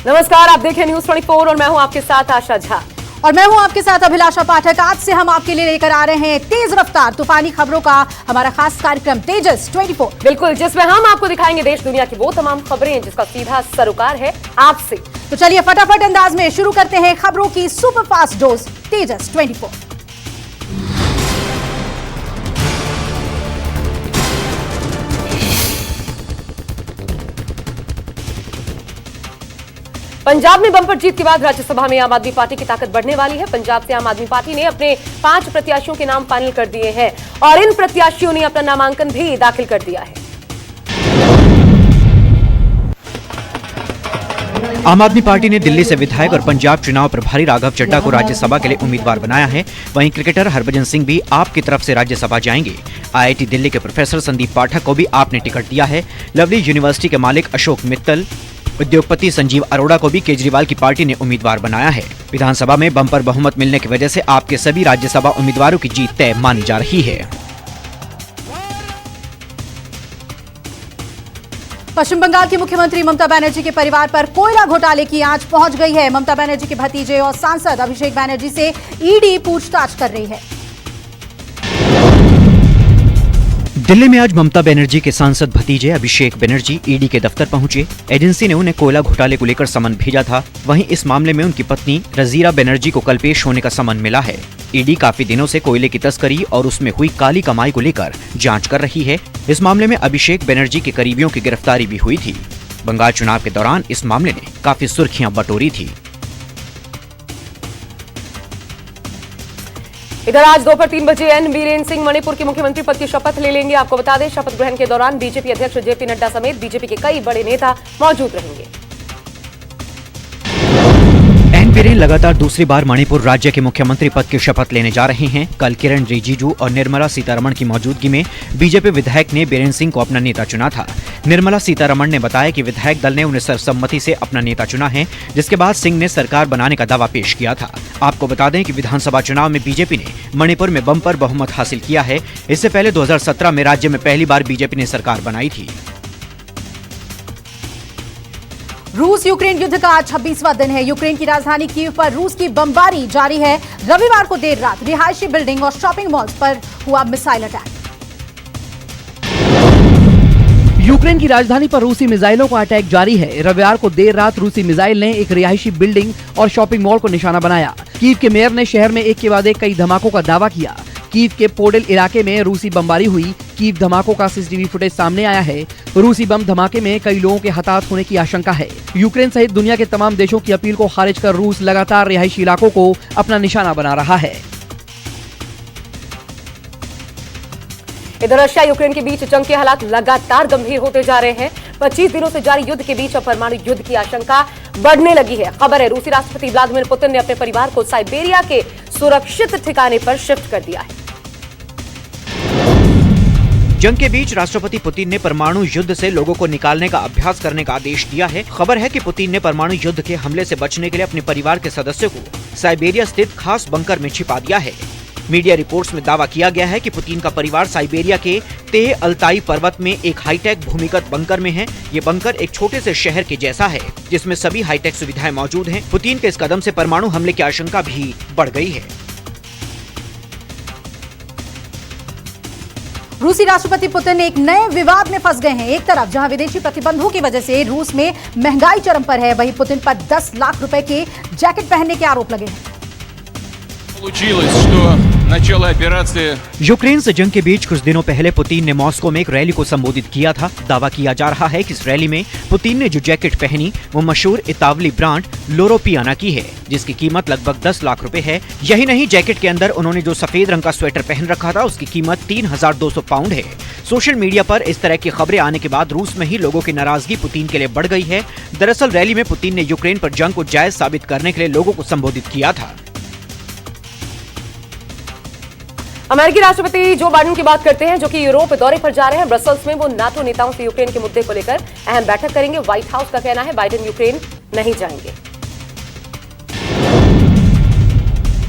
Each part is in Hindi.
नमस्कार, आप देखें न्यूज 24 और मैं हूं आपके साथ आशा झा। और मैं हूं आपके साथ अभिलाषा पाठक। आज से हम आपके लिए लेकर आ रहे हैं तेज रफ्तार तूफानी खबरों का हमारा खास कार्यक्रम तेजस 24। बिल्कुल, जिसमें हम आपको दिखाएंगे देश दुनिया की वो तमाम खबरें जिसका सीधा सरोकार है आपसे। तो चलिए फटाफट अंदाज में शुरू करते हैं खबरों की सुपरफास्ट डोज तेजस 24। पंजाब में बंपर जीत के बाद राज्यसभा में आम आदमी पार्टी की ताकत बढ़ने वाली है। पंजाब से आम आदमी पार्टी ने अपने 5 प्रत्याशियों के नाम फाइनल कर दिए हैं और इन प्रत्याशियों ने अपना नामांकन भी दाखिल कर दिया है। आम आदमी पार्टी ने दिल्ली से विधायक और पंजाब चुनाव प्रभारी राघव चड्ढा को राज्यसभा के लिए उम्मीदवार बनाया है। वहीं क्रिकेटर हरभजन सिंह भी आप की तरफ से राज्यसभा जाएंगे। IIT दिल्ली के प्रोफेसर संदीप पाठक को भी आपने टिकट दिया है। लवली यूनिवर्सिटी के मालिक अशोक मित्तल, उद्योगपति संजीव अरोड़ा को भी केजरीवाल की पार्टी ने उम्मीदवार बनाया है। विधानसभा में बंपर बहुमत मिलने की वजह से आपके सभी राज्यसभा उम्मीदवारों की जीत तय मानी जा रही है। पश्चिम बंगाल की मुख्यमंत्री ममता बनर्जी के परिवार पर कोयला घोटाले की आंच पहुंच गई है। ममता बनर्जी के भतीजे और सांसद अभिषेक बनर्जी से ईडी पूछताछ कर रही है। दिल्ली में आज ममता बनर्जी के सांसद भतीजे अभिषेक बनर्जी ईडी के दफ्तर पहुंचे। एजेंसी ने उन्हें कोयला घोटाले को लेकर समन भेजा था। वहीं इस मामले में उनकी पत्नी रजीरा बनर्जी को कल पेश होने का समन मिला है। ईडी काफी दिनों से कोयले की तस्करी और उसमें हुई काली कमाई को लेकर जांच कर रही है। इस मामले में अभिषेक बनर्जी के करीबियों की गिरफ्तारी भी हुई थी। बंगाल चुनाव के दौरान इस मामले ने काफी सुर्खियां बटोरी थी। इधर आज दोपहर 3 बजे एन बीरेन सिंह मणिपुर के मुख्यमंत्री पद की शपथ ले लेंगे। आपको बता दें, शपथ ग्रहण के दौरान बीजेपी अध्यक्ष जेपी नड्डा समेत बीजेपी के कई बड़े नेता मौजूद रहेंगे। एन बीरेन लगातार दूसरी बार मणिपुर राज्य के मुख्यमंत्री पद की शपथ लेने जा रहे हैं। कल किरण रिजिजू और निर्मला सीतारमण की मौजूदगी में बीजेपी विधायक ने बीरेन सिंह को अपना नेता चुना था। निर्मला सीतारमण ने बताया कि विधायक दल ने उन्हें सर्वसम्मति से अपना नेता चुना है, जिसके बाद सिंह ने सरकार बनाने का दावा पेश किया था। आपको बता दें कि विधानसभा चुनाव में बीजेपी ने मणिपुर में बंपर बहुमत हासिल किया है। इससे पहले 2017 में राज्य में पहली बार बीजेपी ने सरकार बनाई थी। रूस यूक्रेन युद्ध का आज 26वां दिन है। यूक्रेन की राजधानी कीव पर रूस की बमबारी जारी है। रविवार को देर रात रिहायशी बिल्डिंग और शॉपिंग मॉल्स पर हुआ मिसाइल अटैक। यूक्रेन की राजधानी पर रूसी मिसाइलों का अटैक जारी है। रविवार को देर रात रूसी मिसाइल ने एक रिहायशी बिल्डिंग और शॉपिंग मॉल को निशाना बनाया। कीव के मेयर ने शहर में एक के बाद एक कई धमाकों का दावा किया। कीव के पोडेल इलाके में रूसी बमबारी हुई। कीव धमाकों का CCTV फुटेज सामने आया है। रूसी बम धमाके में कई लोगों के हताहत होने की आशंका है। यूक्रेन सहित दुनिया के तमाम देशों की अपील को खारिज कर रूस लगातार रिहायशी इलाकों को अपना निशाना बना रहा है। इधर रशिया यूक्रेन के बीच जंग के हालात लगातार गंभीर होते जा रहे हैं। 25 दिनों से जारी युद्ध के बीच अब परमाणु युद्ध की आशंका बढ़ने लगी है। खबर है, रूसी राष्ट्रपति व्लादिमीर पुतिन ने अपने परिवार को साइबेरिया के सुरक्षित ठिकाने पर शिफ्ट कर दिया है। जंग के बीच राष्ट्रपति पुतिन ने परमाणु युद्ध से लोगों को निकालने का अभ्यास करने का आदेश दिया है। खबर है कि पुतिन ने परमाणु युद्ध के हमले से बचने के लिए अपने परिवार के सदस्यों को साइबेरिया स्थित खास बंकर में छिपा दिया है। मीडिया रिपोर्ट्स में दावा किया गया है कि पुतिन का परिवार साइबेरिया के तेह अल्ताई पर्वत में एक हाईटेक भूमिगत बंकर में है। ये बंकर एक छोटे से शहर के जैसा है, जिसमें सभी हाईटेक सुविधाएं मौजूद हैं। पुतिन के इस कदम से परमाणु हमले की आशंका भी बढ़ गई है। रूसी राष्ट्रपति पुतिन एक नए विवाद में फंस गए हैं। एक तरफ जहां विदेशी प्रतिबंधों की वजह से रूस में महंगाई चरम पर है, वहीं पुतिन पर 10 लाख रुपए के जैकेट पहनने के आरोप लगे हैं। यूक्रेन से जंग के बीच कुछ दिनों पहले पुतिन ने मॉस्को में एक रैली को संबोधित किया था। दावा किया जा रहा है कि इस रैली में पुतिन ने जो जैकेट पहनी वो मशहूर इतावली ब्रांड लोरोपियाना की है, जिसकी कीमत लगभग 10 लाख रुपए है। यही नहीं, जैकेट के अंदर उन्होंने जो सफेद रंग का स्वेटर पहन रखा था उसकी कीमत 3200 पाउंड है। सोशल मीडिया पर इस तरह की खबरें आने के बाद रूस में ही लोगों की नाराजगी पुतिन के लिए बढ़ गई है। दरअसल रैली में पुतिन ने यूक्रेन पर जंग को जायज साबित करने के लिए लोगों को संबोधित किया था। अमेरिकी राष्ट्रपति जो बाइडेन की बात करते हैं, जो कि यूरोप दौरे पर जा रहे हैं। ब्रसल्स में वो नाटो नेताओं से यूक्रेन के मुद्दे को लेकर अहम बैठक करेंगे। व्हाइट हाउस का कहना है बाइडेन यूक्रेन नहीं जाएंगे।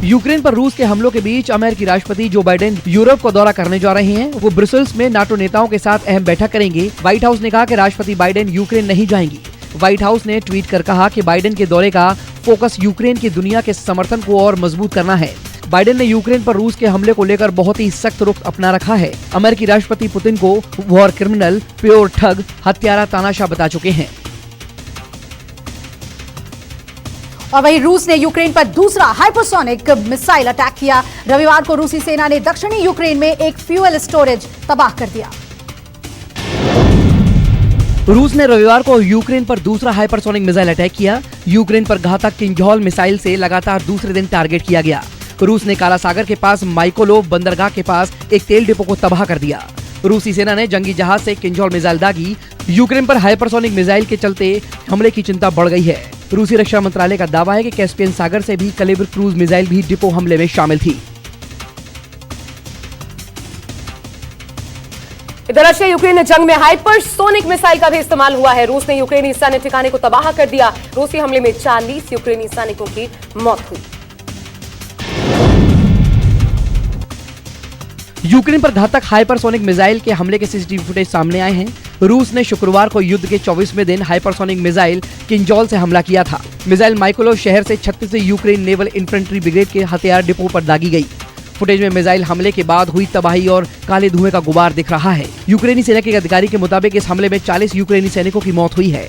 यूक्रेन पर रूस के हमलों के बीच अमेरिकी राष्ट्रपति जो बाइडेन यूरोप को दौरा करने जा रहे हैं। वो ब्रसेल्स में नाटो नेताओं के साथ अहम बैठक करेंगे। व्हाइट हाउस ने कहा कि राष्ट्रपति बाइडेन यूक्रेन नहीं जाएंगी। व्हाइट हाउस ने ट्वीट कर कहा कि बाइडेन के दौरे का फोकस यूक्रेन की दुनिया के समर्थन को और मजबूत करना है। बाइडेन ने यूक्रेन पर रूस के हमले को लेकर बहुत ही सख्त रुख अपना रखा है। अमेरिकी राष्ट्रपति पुतिन को वॉर क्रिमिनल, प्योर ठग, हत्यारा, तानाशाह बता चुके हैं। और वहीं रूस ने यूक्रेन पर दूसरा हाइपरसोनिक मिसाइल अटैक किया। रविवार को रूसी सेना ने दक्षिणी यूक्रेन में एक फ्यूल स्टोरेज तबाह कर दिया। रूस ने रविवार को यूक्रेन पर दूसरा हाइपरसोनिक मिसाइल अटैक किया। यूक्रेन पर घातक किंजॉल मिसाइल से लगातार दूसरे दिन टारगेट किया गया। रूस ने काला सागर के पास माइकोलोव बंदरगाह के पास एक तेल डिपो को तबाह कर दिया। रूसी सेना ने जंगी जहाज से किंजॉल मिसाइल दागी। यूक्रेन पर हाइपरसोनिक मिसाइल के चलते हमले की चिंता बढ़ गई है। रूसी रक्षा मंत्रालय का दावा है कि कैस्पियन सागर से भी कैलिबर क्रूज मिसाइल भी डिपो हमले में शामिल थी। इधर रशिया यूक्रेन जंग में हाइपरसोनिक मिसाइल का भी इस्तेमाल हुआ है। रूस ने यूक्रेनी सैन्य ठिकाने को तबाह कर दिया। रूसी हमले में 40 यूक्रेनी सैनिकों की मौत हुई। यूक्रेन पर घातक हाइपरसोनिक मिसाइल के हमले के सीसीटीवी फुटेज सामने आए हैं। रूस ने शुक्रवार को युद्ध के 24वें दिन हाइपरसोनिक मिसाइल किंजॉल से हमला किया था। मिसाइल माइकोलोव शहर से 36 यूक्रेन नेवल इन्फेंट्री ब्रिगेड के हथियार डिपो पर दागी गई। फुटेज में मिसाइल हमले के बाद हुई तबाही और काले धुएं का गुबार दिख रहा है। यूक्रेनी सेना के अधिकारी के मुताबिक इस हमले में 40 यूक्रेनी सैनिकों की मौत हुई है।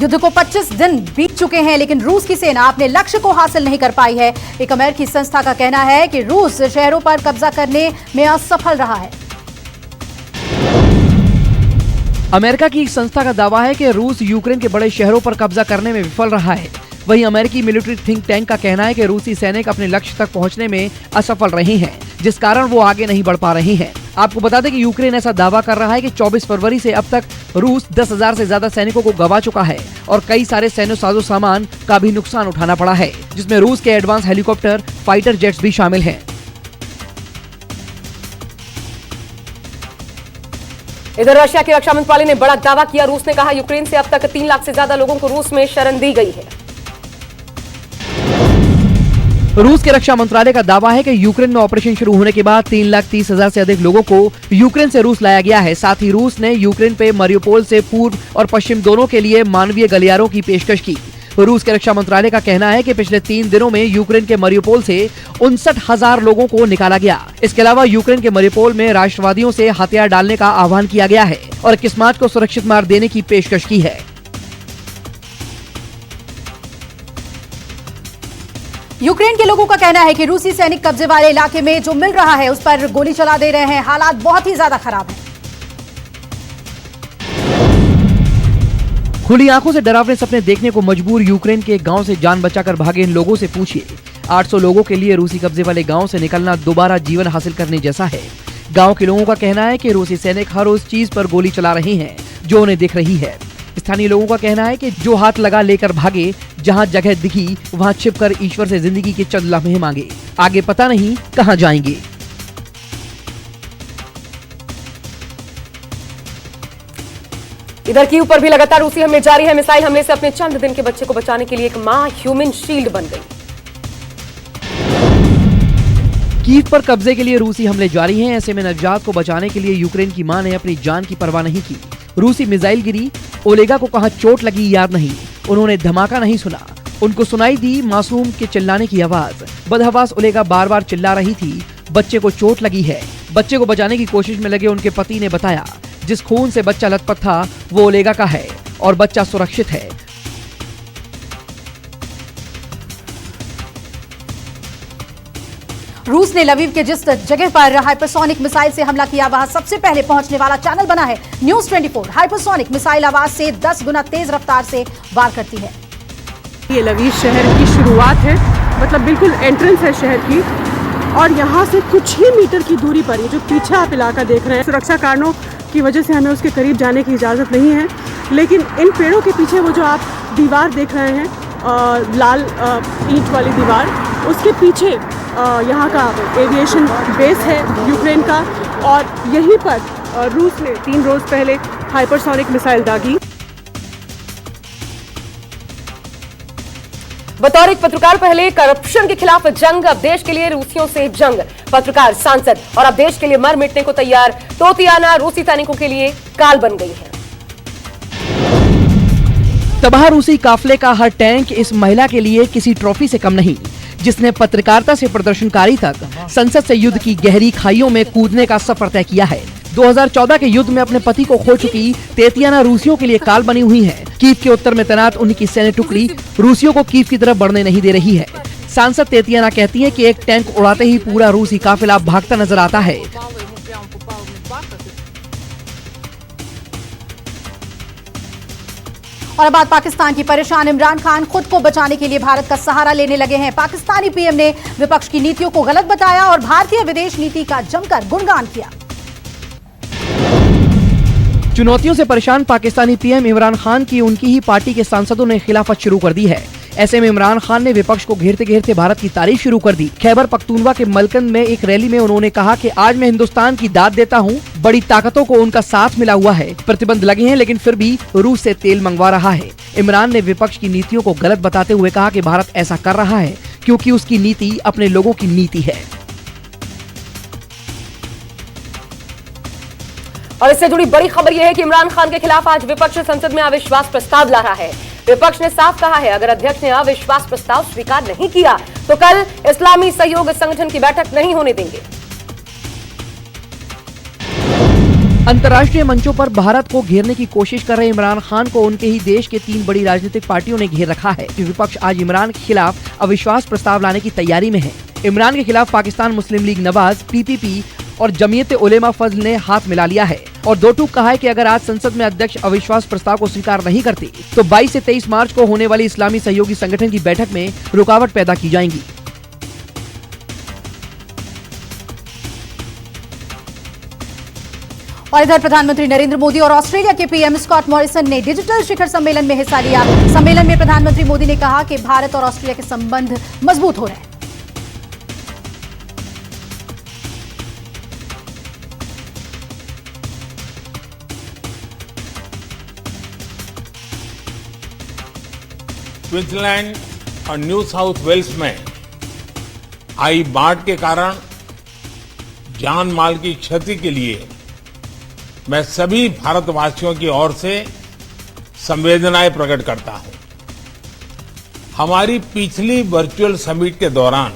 युद्ध को 25 दिन बीत चुके हैं, लेकिन रूस की सेना अपने लक्ष्य को हासिल नहीं कर पाई है। एक अमेरिकी संस्था का कहना है कि रूस शहरों पर कब्जा करने में असफल रहा है। अमेरिका की एक संस्था का दावा है कि रूस यूक्रेन के बड़े शहरों पर कब्जा करने में विफल रहा है। वहीं अमेरिकी मिलिट्री थिंक टैंक का कहना है कि रूसी सैनिक अपने लक्ष्य तक पहुंचने में असफल रहे हैं, जिस कारण वो आगे नहीं बढ़ पा रहे हैं। आपको बता दें कि यूक्रेन ऐसा दावा कर रहा है कि 24 फरवरी से अब तक रूस 10,000 से ज्यादा सैनिकों को गवा चुका है और कई सारे सैन्य साजो सामान का भी नुकसान उठाना पड़ा है, जिसमें रूस के एडवांस हेलीकॉप्टर, फाइटर जेट्स भी शामिल हैं। इधर रशिया के रक्षा मंत्रालय ने बड़ा दावा किया। रूस ने कहा यूक्रेन से अब तक 3 लाख से ज्यादा लोगों को रूस में शरण दी गई है। रूस के रक्षा मंत्रालय का दावा है कि यूक्रेन में ऑपरेशन शुरू होने के बाद 3,30,000 से अधिक लोगों को यूक्रेन से रूस लाया गया है। साथ ही रूस ने यूक्रेन पे मारियोपोल से पूर्व और पश्चिम दोनों के लिए मानवीय गलियारों की पेशकश की। रूस के रक्षा मंत्रालय का कहना है कि पिछले 3 दिनों में यूक्रेन के मारियोपोल से 59,000 लोगों को निकाला गया। इसके अलावा यूक्रेन के मारियोपोल में राष्ट्रवादियों से हथियार डालने का आह्वान किया गया है और किस्मात को सुरक्षित मार्ग देने की पेशकश की है। यूक्रेन के लोगों का कहना है कि रूसी सैनिक कब्जे वाले इलाके में जो मिल रहा है उस पर गोली चला दे रहे हैं। हालात बहुत ही ज्यादा खराब हैं। खुली आंखों से डरावने सपने देखने को मजबूर यूक्रेन के गांव से जान बचाकर भागे इन लोगों से पूछिए। 800 लोगों के लिए रूसी कब्जे वाले गांव से निकलना दोबारा जीवन हासिल करने जैसा है। गांव के लोगों का कहना है कि रूसी सैनिक हर उस चीज पर गोली चला रहे हैं जो उन्हें दिख रही है। स्थानीय लोगों का कहना है कि जो हाथ लगा लेकर भागे, जहां जगह दिखी वहां छिपकर ईश्वर से जिंदगी के चंद लम्हे मांगे, आगे पता नहीं कहां जाएंगे। इधर कीव पर भी लगातार रूसी हमले जारी है। मिसाइल हमले से अपने चंद दिन के बच्चे को बचाने के लिए एक मां ह्यूमन शील्ड बन गई। कीव पर कब्जे के लिए रूसी हमले जारी हैं। ऐसे में नवजात को बचाने के लिए यूक्रेन की मां ने अपनी जान की परवाह नहीं की। रूसी मिसाइल गिरी। ओलेगा को कहां चोट लगी याद नहीं, उन्होंने धमाका नहीं सुना। उनको सुनाई दी मासूम के चिल्लाने की आवाज। बदहवास ओलेगा बार बार चिल्ला रही थी, बच्चे को चोट लगी है। बच्चे को बचाने की कोशिश में लगे उनके पति ने बताया, जिस खून से बच्चा लथपथ था वो ओलेगा का है और बच्चा सुरक्षित है। रूस ने लवीव के जिस जगह पर हाइपरसोनिक मिसाइल से हमला किया वहां सबसे पहले पहुंचने वाला चैनल बना है न्यूज 24। हाइपरसोनिक मिसाइल आवाज से 10 गुना तेज रफ्तार से वार करती है। ये लवीव शहर की शुरुआत है, मतलब बिल्कुल एंट्रेंस है शहर की, और यहाँ से कुछ ही मीटर की दूरी पर ये जो पीछे आप इलाका देख रहे हैं, सुरक्षा कारणों की वजह से हमें उसके करीब जाने की इजाज़त नहीं है। लेकिन इन पेड़ों के पीछे वो जो आप दीवार देख रहे हैं, लाल ईंट वाली दीवार, उसके पीछे यहाँ का एविएशन बेस है यूक्रेन का, और यहीं पर रूस ने 3 रोज पहले हाइपरसोनिक मिसाइल दागी। बतौर एक पत्रकार पहले करप्शन के खिलाफ जंग, अब देश के लिए रूसियों से जंग। पत्रकार, सांसद और अब देश के लिए मर मिटने को तैयार तोतियाना रूसी सैनिकों के लिए काल बन गई है। तबाह रूसी काफले का हर टैंक इस महिला के लिए किसी ट्रॉफी से कम नहीं, जिसने पत्रकारिता से प्रदर्शनकारी तक संसद से युद्ध की गहरी खाइयों में कूदने का सफर तय किया है। 2014 के युद्ध में अपने पति को खो चुकी तेतियाना रूसियों के लिए काल बनी हुई है। कीव के उत्तर में तैनात उनकी सैन्य टुकड़ी रूसियों को कीव की तरफ बढ़ने नहीं दे रही है। सांसद तेतियाना कहती हैं कि एक टैंक उड़ाते ही पूरा रूसी काफिला भागता नजर आता है। और अब बात पाकिस्तान की। परेशान इमरान खान खुद को बचाने के लिए भारत का सहारा लेने लगे हैं। पाकिस्तानी पीएम ने विपक्ष की नीतियों को गलत बताया और भारतीय विदेश नीति का जमकर गुणगान किया। चुनौतियों से परेशान पाकिस्तानी पीएम इमरान खान की उनकी ही पार्टी के सांसदों ने खिलाफत शुरू कर दी है। ऐसे में इमरान खान ने विपक्ष को घेरते घेरते भारत की तारीफ शुरू कर दी। खैबर पख्तूनवा के मलकंद में एक रैली में उन्होंने कहा कि आज मैं हिंदुस्तान की दाद देता हूं, बड़ी ताकतों को उनका साथ मिला हुआ है, प्रतिबंध लगे हैं लेकिन फिर भी रूस से तेल मंगवा रहा है। इमरान ने विपक्ष की नीतियों को गलत बताते हुए कहा कि भारत ऐसा कर रहा है क्योंकि उसकी नीति अपने लोगों की नीति है। और इससे जुड़ी बड़ी खबर यह है कि इमरान खान के खिलाफ आज विपक्ष संसद में अविश्वास प्रस्ताव ला रहा है। विपक्ष ने साफ कहा है, अगर अध्यक्ष ने अविश्वास प्रस्ताव स्वीकार नहीं किया तो कल इस्लामी सहयोग संगठन की बैठक नहीं होने देंगे। अंतर्राष्ट्रीय मंचों पर भारत को घेरने की कोशिश कर रहे इमरान खान को उनके ही देश के 3 बड़ी राजनीतिक पार्टियों ने घेर रखा है। विपक्ष आज इमरान के खिलाफ अविश्वास प्रस्ताव लाने की तैयारी में है। इमरान के खिलाफ पाकिस्तान मुस्लिम लीग नवाज, पीपीपी और जमीयत उलेमा फजल ने हाथ मिला लिया है और दो टूक कहा है कि अगर आज संसद में अध्यक्ष अविश्वास प्रस्ताव को स्वीकार नहीं करते तो 22 से 23 मार्च को होने वाली इस्लामी सहयोगी संगठन की बैठक में रुकावट पैदा की जाएगी। और इधर प्रधानमंत्री नरेंद्र मोदी और ऑस्ट्रेलिया के पीएम स्कॉट मॉरिसन ने डिजिटल शिखर सम्मेलन में हिस्सा लिया। सम्मेलन में प्रधानमंत्री मोदी ने कहा कि भारत और ऑस्ट्रेलिया के संबंध मजबूत हो रहे हैं। क्वींसलैंड और न्यू साउथ वेल्स में आई बाढ़ के कारण जान माल की क्षति के लिए मैं सभी भारतवासियों की ओर से संवेदनाएं प्रकट करता हूं। हमारी पिछली वर्चुअल समिट के दौरान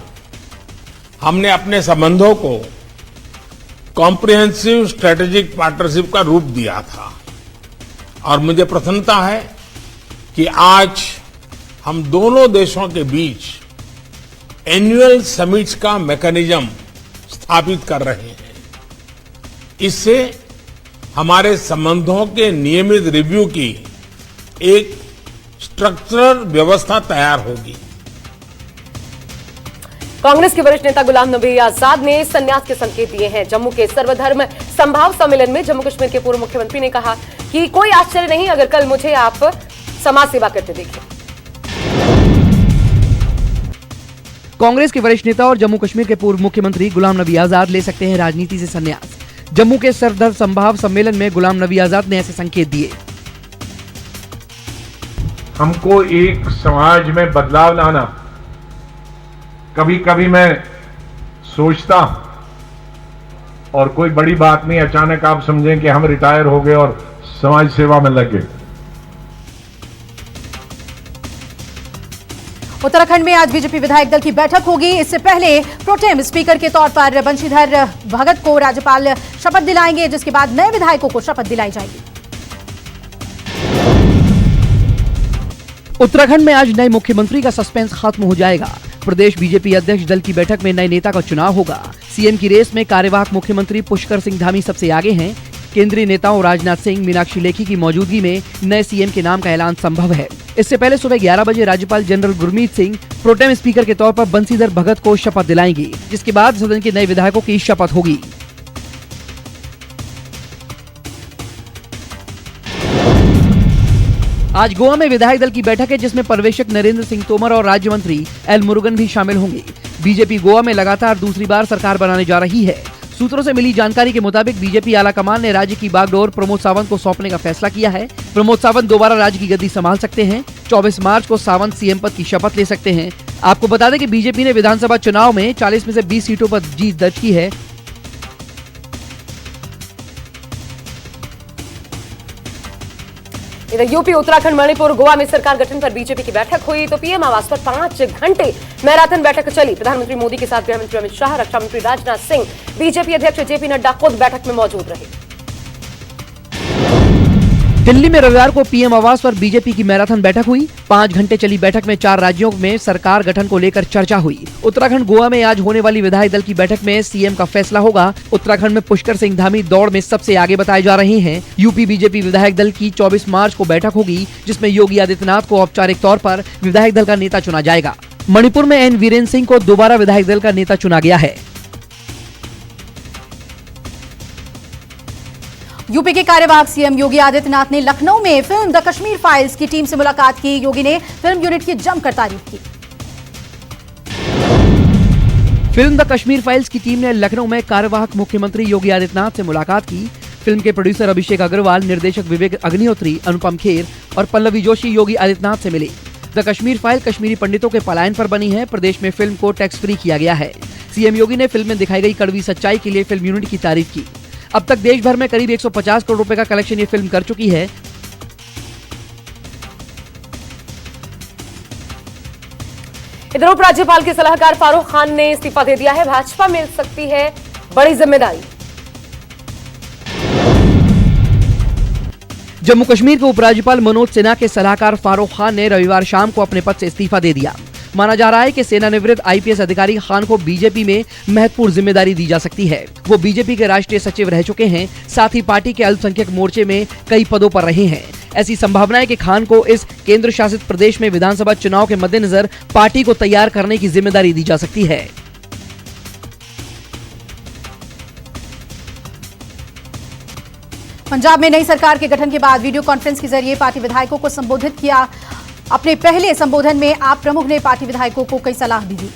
हमने अपने संबंधों को कॉम्प्रिहेंसिव स्ट्रेटेजिक पार्टनरशिप का रूप दिया था और मुझे प्रसन्नता है कि आज हम दोनों देशों के बीच एनुअल समिट्स का मैकेनिज्म स्थापित कर रहे हैं। इससे हमारे संबंधों के नियमित रिव्यू की एक स्ट्रक्चरल व्यवस्था तैयार होगी। कांग्रेस के वरिष्ठ नेता गुलाम नबी आजाद ने संन्यास के संकेत दिए हैं। जम्मू के सर्वधर्म संभाव सम्मेलन में जम्मू कश्मीर के पूर्व मुख्यमंत्री ने कहा कि कोई आश्चर्य नहीं अगर कल मुझे आप समाज सेवा करते देखें। कांग्रेस के वरिष्ठ नेता और जम्मू कश्मीर के पूर्व मुख्यमंत्री गुलाम नबी आजाद ले सकते हैं राजनीति से संन्यास। जम्मू के सर्वधर्म संभाव सम्मेलन में गुलाम नबी आजाद ने ऐसे संकेत दिए। हमको एक समाज में बदलाव लाना, कभी कभी मैं सोचता हूं और कोई बड़ी बात नहीं, अचानक आप समझें कि हम रिटायर हो गए और समाज सेवा में लग गए। उत्तराखंड में आज बीजेपी विधायक दल की बैठक होगी। इससे पहले प्रोटेम स्पीकर के तौर पर बंशीधर भगत को राज्यपाल शपथ दिलाएंगे, जिसके बाद नए विधायकों को शपथ दिलाई जाएगी। उत्तराखंड में आज नए मुख्यमंत्री का सस्पेंस खत्म हो जाएगा। प्रदेश बीजेपी अध्यक्ष दल की बैठक में नए नेता का चुनाव होगा। सीएम की रेस में कार्यवाहक मुख्यमंत्री पुष्कर सिंह धामी सबसे आगे हैं। केंद्रीय नेताओं राजनाथ सिंह, मीनाक्षी लेखी की मौजूदगी में नए सीएम के नाम का ऐलान संभव है। इससे पहले सुबह 11 बजे राज्यपाल general Gurmeet Singh protem speaker के तौर पर बंशीधर भगत को शपथ दिलाएंगे, जिसके बाद सदन के नए विधायकों की शपथ होगी। आज गोवा में विधायक दल की बैठक है, जिसमें पर्यवेक्षक नरेंद्र सिंह तोमर और राज्य मंत्री एल मुरुगन भी शामिल होंगे। बीजेपी गोवा में लगातार दूसरी बार सरकार बनाने जा रही है। सूत्रों से मिली जानकारी के मुताबिक बीजेपी आला कमान ने राज्य की बागडोर प्रमोद सावंत को सौंपने का फैसला किया है। प्रमोद सावंत दोबारा राज्य की गद्दी संभाल सकते हैं। 24 मार्च को सावंत सीएम पद की शपथ ले सकते हैं। आपको बता दें कि बीजेपी ने विधानसभा चुनाव में 40 में से 20 सीटों पर जीत दर्ज की है। इधर यूपी, उत्तराखंड, मणिपुर, गोवा में सरकार गठन पर बीजेपी की बैठक हुई तो पीएम आवास पर 5 घंटे मैराथन बैठक चली। प्रधानमंत्री मोदी के साथ गृह मंत्री अमित शाह, रक्षा मंत्री राजनाथ सिंह, बीजेपी अध्यक्ष जेपी नड्डा खुद बैठक में मौजूद रहे। दिल्ली में रविवार को पीएम आवास पर बीजेपी की मैराथन बैठक हुई। 5 घंटे चली बैठक में 4 राज्यों में सरकार गठन को लेकर चर्चा हुई। उत्तराखंड, गोवा में आज होने वाली विधायक दल की बैठक में सीएम का फैसला होगा। उत्तराखंड में पुष्कर सिंह धामी दौड़ में सबसे आगे बताए जा रहे हैं। यूपी बीजेपी विधायक दल की 24 मार्च को बैठक होगी, जिसमें योगी आदित्यनाथ को औपचारिक तौर पर विधायक दल का नेता चुना जाएगा। मणिपुर में एन वीरेंद्र सिंह को दोबारा विधायक दल का नेता चुना गया है। यूपी के कार्यवाहक सीएम योगी आदित्यनाथ ने लखनऊ में फिल्म द कश्मीर फाइल्स की टीम से मुलाकात की। योगी ने फिल्म यूनिट की जमकर तारीफ की। फिल्म द कश्मीर फाइल्स की टीम ने लखनऊ में कार्यवाहक मुख्यमंत्री योगी आदित्यनाथ से मुलाकात की। फिल्म के प्रोड्यूसर अभिषेक अग्रवाल, निर्देशक विवेक अग्निहोत्री, अनुपम खेर और पल्लवी जोशी योगी आदित्यनाथ से मिले। द कश्मीर फाइल कश्मीरी पंडितों के पलायन पर बनी है। प्रदेश में फिल्म को टैक्स फ्री किया गया है। सीएम योगी ने फिल्म में दिखाई गई कड़वी सच्चाई के लिए फिल्म यूनिट की तारीफ की। अब तक देश भर में करीब 150 करोड़ रुपए का कलेक्शन ये फिल्म कर चुकी है। इधर उपराज्यपाल के सलाहकार फारूक खान ने इस्तीफा दे दिया है। भाजपा मिल सकती है बड़ी जिम्मेदारी। जम्मू कश्मीर के उपराज्यपाल मनोज सिन्हा के सलाहकार फारूक खान ने रविवार शाम को अपने पद से इस्तीफा दे दिया। माना जा रहा है कि सेवानिवृत्त आईपीएस अधिकारी खान को बीजेपी में महत्वपूर्ण जिम्मेदारी दी जा सकती है। वो बीजेपी के राष्ट्रीय सचिव रह चुके हैं, साथ ही पार्टी के अल्पसंख्यक मोर्चे में कई पदों पर रहे हैं। ऐसी संभावना है कि खान को इस केंद्र शासित प्रदेश में विधानसभा चुनाव के मद्देनजर पार्टी को तैयार करने की जिम्मेदारी दी जा सकती है। पंजाब में नई सरकार के गठन के बाद वीडियो कॉन्फ्रेंस के जरिए पार्टी विधायकों को संबोधित किया। अपने पहले संबोधन में आप प्रमुख ने पार्टी विधायकों को कई सलाह भी दी।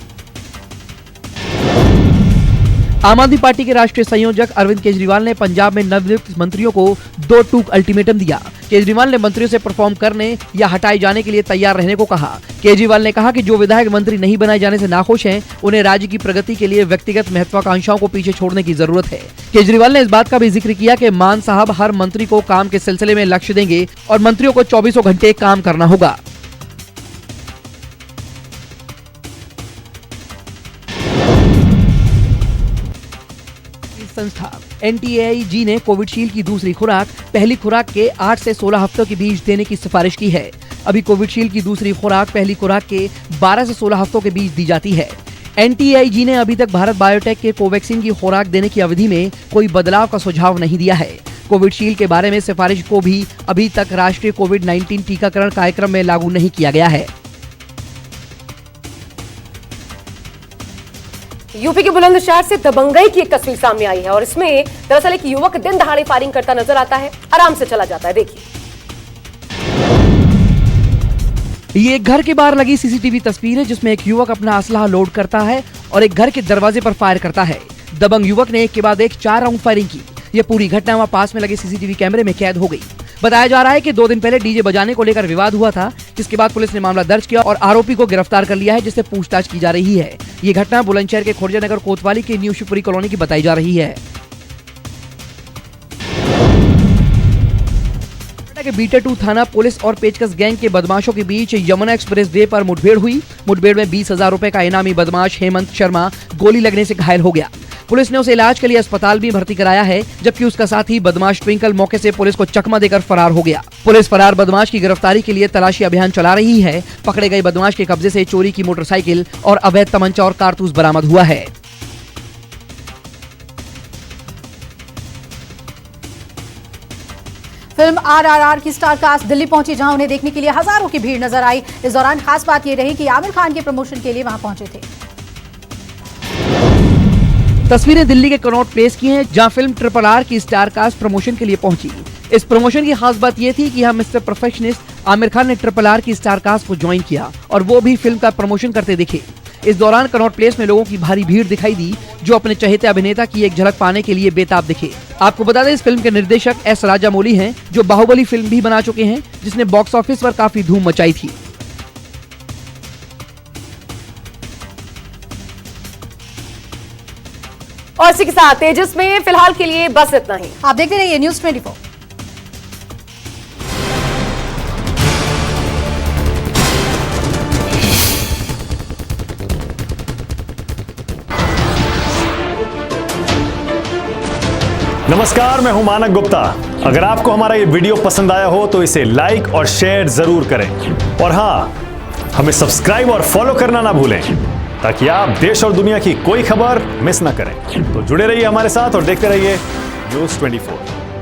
आम आदमी पार्टी के राष्ट्रीय संयोजक अरविंद केजरीवाल ने पंजाब में नवनियुक्त मंत्रियों को 2 टूक अल्टीमेटम दिया। केजरीवाल ने मंत्रियों से परफॉर्म करने या हटाए जाने के लिए तैयार रहने को कहा। केजरीवाल ने कहा कि जो विधायक मंत्री नहीं बनाए जाने से नाखुश हैं, उन्हें राज्य की प्रगति के लिए व्यक्तिगत महत्वाकांक्षाओं को पीछे छोड़ने की जरूरत है। केजरीवाल ने इस बात का भी जिक्र किया कि मान साहब हर मंत्री को काम के सिलसिले में लक्ष्य देंगे और मंत्रियों को 24 घंटे काम करना होगा। संस्था NTAIG ने कोविडशील्ड की दूसरी खुराक पहली खुराक के 8 से 16 हफ्तों के बीच देने की सिफारिश की है। अभी कोविडशील्ड की दूसरी खुराक पहली खुराक के 12 से 16 हफ्तों के बीच दी जाती है। NTAIG ने अभी तक भारत बायोटेक के कोवैक्सीन की खुराक देने की अवधि में कोई बदलाव का सुझाव नहीं दिया है। कोविडशील्ड के बारे में सिफारिश को भी अभी तक राष्ट्रीय कोविड-19 टीकाकरण कार्यक्रम में लागू नहीं किया गया है। यूपी के बुलंदशहर से दबंगई की एक तस्वीर सामने आई है और इसमें दरअसल एक युवक दिन दहाड़े फायरिंग करता नजर आता है, आराम से चला जाता है। देखिए, ये एक घर के बाहर लगी सीसीटीवी तस्वीर है जिसमें एक युवक अपना असलहा लोड करता है और एक घर के दरवाजे पर फायर करता है। दबंग युवक ने एक के बाद एक 4 राउंड फायरिंग की। ये पूरी घटना वहां पास में लगे सीसीटीवी कैमरे में कैद हो गई। बताया जा रहा है कि 2 दिन पहले डीजे बजाने को लेकर विवाद हुआ था, जिसके बाद पुलिस ने मामला दर्ज किया और आरोपी को गिरफ्तार कर लिया है, जिससे पूछताछ की जा रही है। ये घटना बुलंदशहर के खुर्जानगर कोतवाली के न्यू शिवपुरी कॉलोनी की बताई जा रही है। के बीटा-2 थाना पुलिस और पेचकस गैंग के बदमाशों के बीच यमुना एक्सप्रेस वे पर मुठभेड़ हुई। मुठभेड़ में 20,000 रुपए का इनामी बदमाश हेमंत शर्मा गोली लगने से घायल हो गया। पुलिस ने उसे इलाज के लिए अस्पताल भी भर्ती कराया है, जबकि उसका साथी बदमाश ट्विंकल मौके से पुलिस को चकमा देकर फरार हो गया। पुलिस फरार बदमाश की गिरफ्तारी के लिए तलाशी अभियान चला रही है। पकड़े गए बदमाश के कब्जे से चोरी की मोटरसाइकिल और अवैध तमंचा और कारतूस बरामद हुआ है। फिल्म RRR की स्टार कास्ट दिल्ली पहुंची, जहां उन्हें देखने के लिए हजारों की भीड़ नजर आई। इस दौरान खास बात यह रही कि आमिर खान के प्रमोशन के लिए वहां पहुंचे थे। तस्वीरें दिल्ली के कनॉट प्लेस की हैं, जहां फिल्म RRR की स्टार कास्ट प्रमोशन के लिए पहुंची। इस प्रमोशन की खास बात यह थी कि यहाँ मिस्टर परफेक्शनिस्ट आमिर खान ने RRR की स्टार कास्ट को ज्वाइन किया और वो भी फिल्म का प्रमोशन करते दिखे। इस दौरान कनॉट प्लेस में लोगों की भारी भीड़ दिखाई दी, जो अपने चहेते अभिनेता की एक झलक पाने के लिए बेताब दिखे। आपको बता दें, इस फिल्म के निर्देशक एस राजामौली हैं, जो बाहुबली फिल्म भी बना चुके हैं, जिसने बॉक्स ऑफिस पर काफी धूम मचाई थी। और इसी के साथ तेजस में फिलहाल के लिए बस इतना ही। आप देखते रहिए न्यूज़ 24। नमस्कार, मैं हूं मानक गुप्ता। अगर आपको हमारा ये वीडियो पसंद आया हो तो इसे लाइक और शेयर जरूर करें, और हां, हमें सब्सक्राइब और फॉलो करना ना भूलें, ताकि आप देश और दुनिया की कोई खबर मिस ना करें। तो जुड़े रहिए हमारे साथ और देखते रहिए न्यूज़ 24।